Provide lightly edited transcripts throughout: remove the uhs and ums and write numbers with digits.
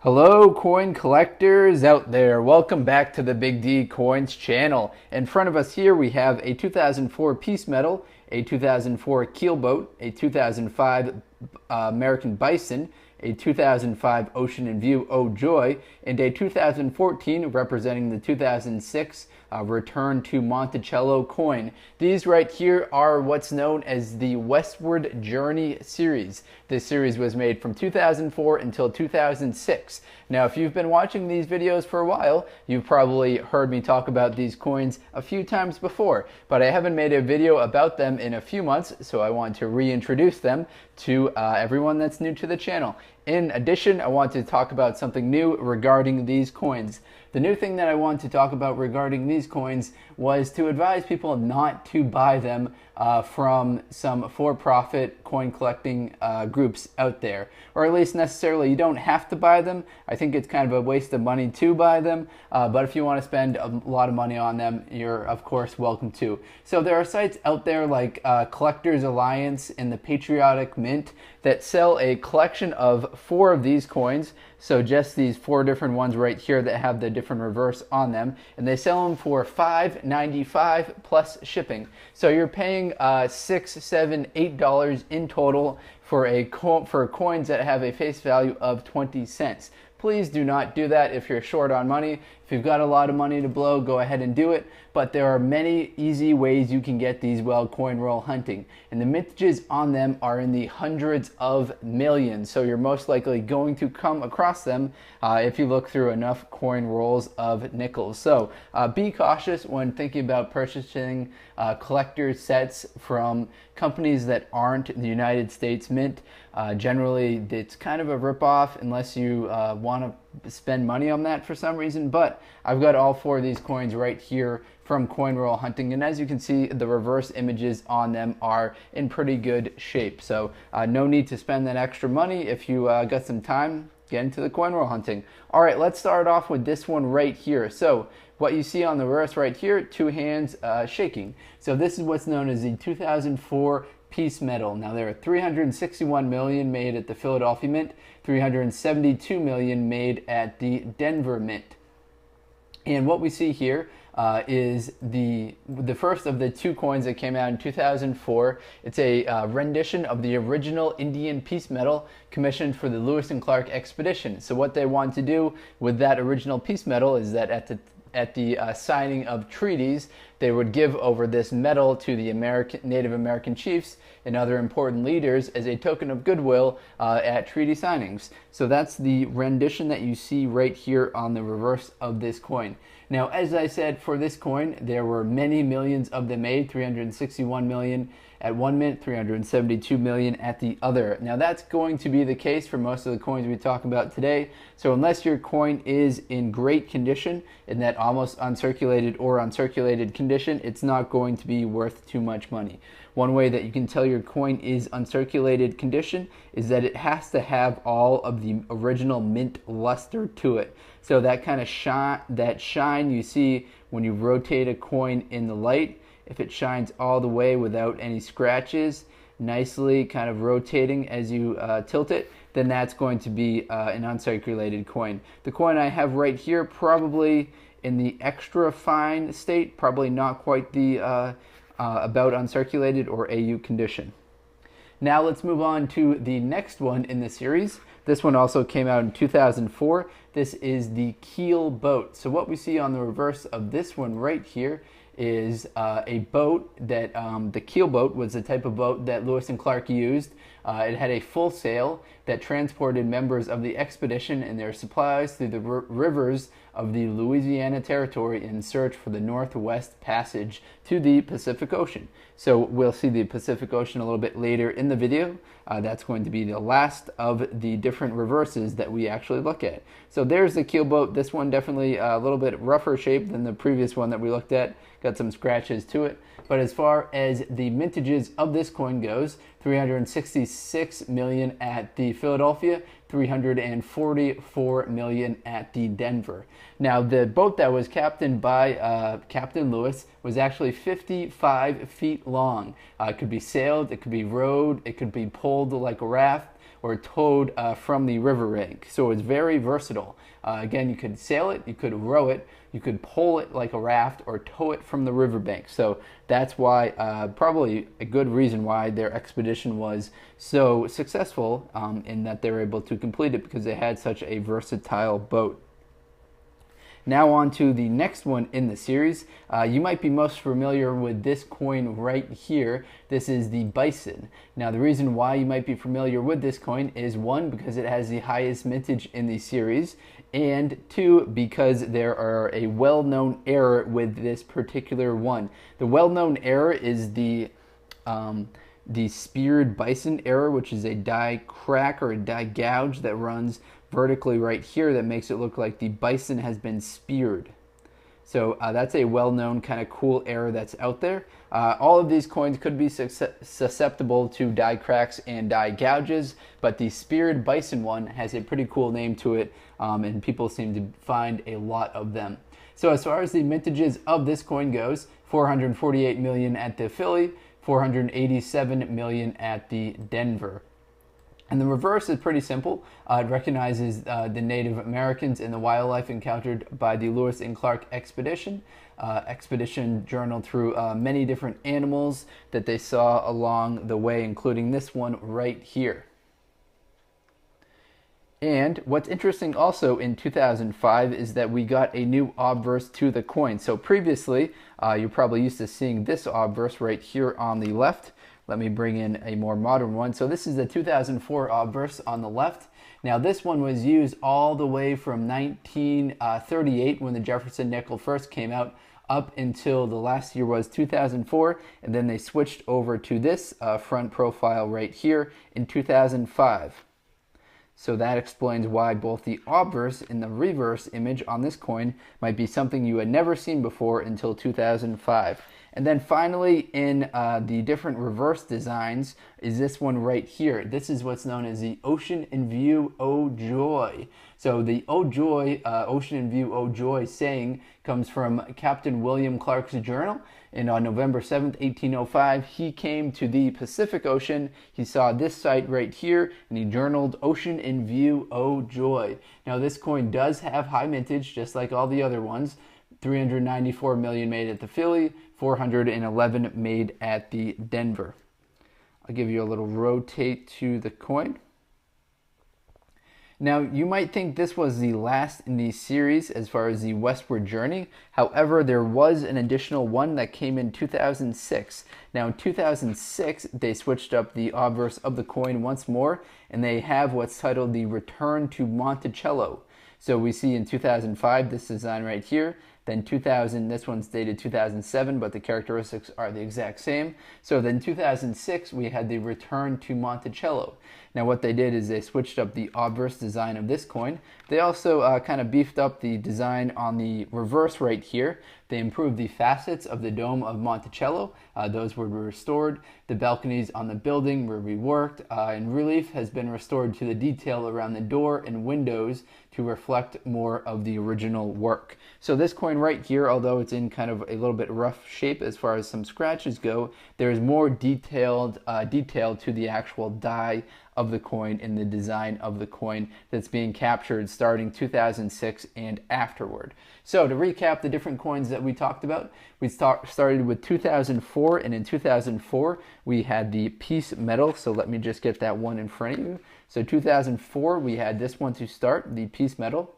Hello coin collectors out there, welcome back to the Big D Coins channel. In front of us here we have a 2004 piece metal, a 2004 Keelboat, a 2005 American Bison, a 2005 Ocean in View, Oh Joy, and a 2014 representing the 2006 Return to Monticello coin. These right here are what's known as the Westward Journey Series. This series was made from 2004 until 2006. Now, if you've been watching these videos for a while, you've probably heard me talk about these coins a few times before, but I haven't made a video about them in a few months, so I want to reintroduce them to everyone that's new to the channel. In addition, I want to talk about something new regarding these coins. The new thing that I want to talk about regarding these coins was to advise people not to buy them from some for-profit coin collecting groups out there, or at least necessarily you don't have to buy them. I think it's kind of a waste of money to buy them, but if you want to spend a lot of money on them, you're of course welcome to. So there are sites out there like Collectors Alliance and the Patriotic Mint that sell a collection of 4 of these coins. So just these 4 different ones right here that have the different reverse on them, and they sell them for $5.95 plus shipping. So you're paying $6, $7, $8 in total for coins that have a face value of 20 cents. Please do not do that if you're short on money. If you've got a lot of money to blow, go ahead and do it. But there are many easy ways you can get these while coin roll hunting. And the mintages on them are in the hundreds of millions. So you're most likely going to come across them if you look through enough coin rolls of nickels. So be cautious when thinking about purchasing collector sets from companies that aren't the United States Mint. Generally, it's kind of a ripoff unless you want to spend money on that for some reason. But I've got all 4 of these coins right here from Coin Roll Hunting, and as you can see, the reverse images on them are in pretty good shape. So no need to spend that extra money. If you got some time, get into the coin roll hunting. All right, let's start off with this one right here. So what you see on the reverse right here, 2 hands shaking. So this is what's known as the 2004 piece metal. Now there are 361 million made at the Philadelphia Mint, 372 million made at the Denver Mint. And what we see here is the first of the 2 coins that came out in 2004. It's a rendition of the original Indian piece metal commissioned for the Lewis and Clark expedition. So what they want to do with that original piece metal is that at the signing of treaties, they would give over this medal to the Native American chiefs and other important leaders as a token of goodwill at treaty signings. So that's the rendition that you see right here on the reverse of this coin. Now, as I said, for this coin, there were many millions of them made, 361 million at one mint, 372 million at the other. Now that's going to be the case for most of the coins we talk about today. So unless your coin is in great condition, in that almost uncirculated or uncirculated condition, it's not going to be worth too much money. One way that you can tell your coin is uncirculated condition is that it has to have all of the original mint luster to it. So that kind of shine you see when you rotate a coin in the light, if it shines all the way without any scratches, nicely kind of rotating as you tilt it, then that's going to be an uncirculated coin. The coin I have right here, probably in the extra fine state, probably not quite the about uncirculated or AU condition. Now let's move on to the next one in the series. This one also came out in 2004. This is the Keelboat. So what we see on the reverse of this one right here is a boat that the Keelboat was the type of boat that Lewis and Clark used. It had a full sail that transported members of the expedition and their supplies through the rivers of the Louisiana Territory in search for the Northwest Passage to the Pacific Ocean. So we'll see the Pacific Ocean a little bit later in the video. That's going to be the last of the different reverses that we actually look at. So there's the Keelboat. This one definitely a little bit rougher shape than the previous one that we looked at. Got some scratches to it. But as far as the mintages of this coin goes, 366 million at the Philadelphia, 344 million at the Denver. Now, the boat that was captained by Captain Lewis was actually 55 feet long. It could be sailed, it could be rowed, it could be pulled like a raft, or towed from the riverbank. So it's very versatile. Again, you could sail it, you could row it, you could pole it like a raft, or tow it from the riverbank. So that's why, probably a good reason why their expedition was so successful, in that they were able to complete it, because they had such a versatile boat. Now on to the next one in the series. You might be most familiar with this coin right here. This is the bison. Now the reason why you might be familiar with this coin is, one, because it has the highest mintage in the series, and two, because there are a well-known error with this particular one. The well-known error is the speared bison error, which is a die crack or a die gouge that runs vertically right here that makes it look like the bison has been speared. So that's a well-known kind of cool error that's out there. All of these coins could be susceptible to die cracks and die gouges, but the speared bison one has a pretty cool name to it, and people seem to find a lot of them. So as far as the mintages of this coin goes, 448 million at the Philly, 487 million at the Denver. And the reverse is pretty simple. It recognizes the Native Americans and the wildlife encountered by the Lewis and Clark expedition. Expedition journaled through many different animals that they saw along the way, including this one right here. And what's interesting also in 2005 is that we got a new obverse to the coin. So previously, you're probably used to seeing this obverse right here on the left. Let me bring in a more modern one. So this is the 2004 obverse on the left. Now this one was used all the way from 1938 when the Jefferson nickel first came out, up until the last year was 2004, and then they switched over to this front profile right here in 2005. So that explains why both the obverse and the reverse image on this coin might be something you had never seen before until 2005. And then finally, in the different reverse designs, is this one right here. This is what's known as the Ocean in View, Oh Joy. So the Oh Joy, Ocean in View, Oh Joy saying comes from Captain William Clark's journal. And on November 7th, 1805, he came to the Pacific Ocean. He saw this site right here, and he journaled Ocean in View, Oh Joy. Now this coin does have high mintage, just like all the other ones. 394 million made at the Philly, 411 made at the Denver. I'll give you a little rotate to the coin. Now, you might think this was the last in the series as far as the Westward Journey. However, there was an additional one that came in 2006. Now, in 2006, they switched up the obverse of the coin once more, and they have what's titled the Return to Monticello. So we see in 2005 this design right here. Then 2000, this one's dated 2007, but the characteristics are the exact same. So then 2006, we had the Return to Monticello. Now what they did is they switched up the obverse design of this coin. They also kind of beefed up the design on the reverse right here. They improved the facets of the dome of Monticello. Those were restored. The balconies on the building were reworked, and relief has been restored to the detail around the door and windows to reflect more of the original work. So this coin right here, although it's in kind of a little bit rough shape as far as some scratches go, there is more detail to the actual die of the coin in the design of the coin that's being captured starting 2006 and afterward. So to recap the different coins that we talked about, we started with 2004, and in 2004 we had the piece metal. So let me just get that one in front of you. So 2004 we had this one to start, the piece metal.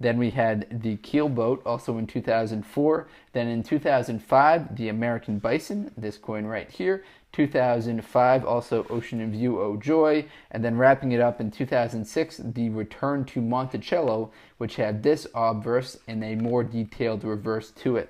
Then we had the Keelboat, also in 2004. Then in 2005, the American Bison, this coin right here. 2005, also Ocean in View, Oh Joy. And then wrapping it up in 2006, the Return to Monticello, which had this obverse and a more detailed reverse to it.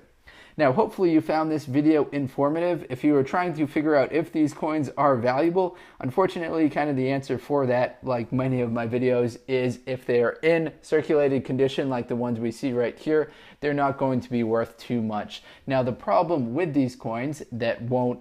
Now, hopefully you found this video informative. If you were trying to figure out if these coins are valuable, unfortunately, kind of the answer for that, like many of my videos, is if they are in circulated condition, like the ones we see right here, they're not going to be worth too much. Now, the problem with these coins that won't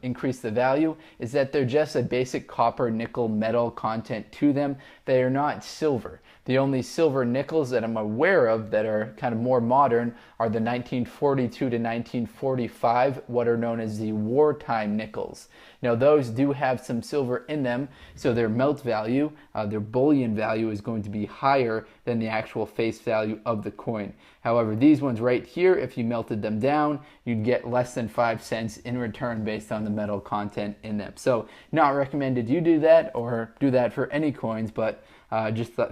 increase the value is that they're just a basic copper, nickel, metal content to them. They are not silver. The only silver nickels that I'm aware of that are kind of more modern are the 1942 to 1945, what are known as the wartime nickels. Now those do have some silver in them, so their melt value, their bullion value is going to be higher than the actual face value of the coin. However, these ones right here, if you melted them down, you'd get less than 5 cents in return based on the metal content in them. So not recommended you do that or do that for any coins, but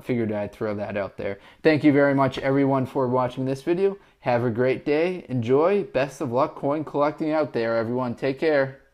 figured I'd throw that out there. Thank you very much everyone for watching this video. Have a great day. Enjoy. Best of luck coin collecting out there, everyone. Take care.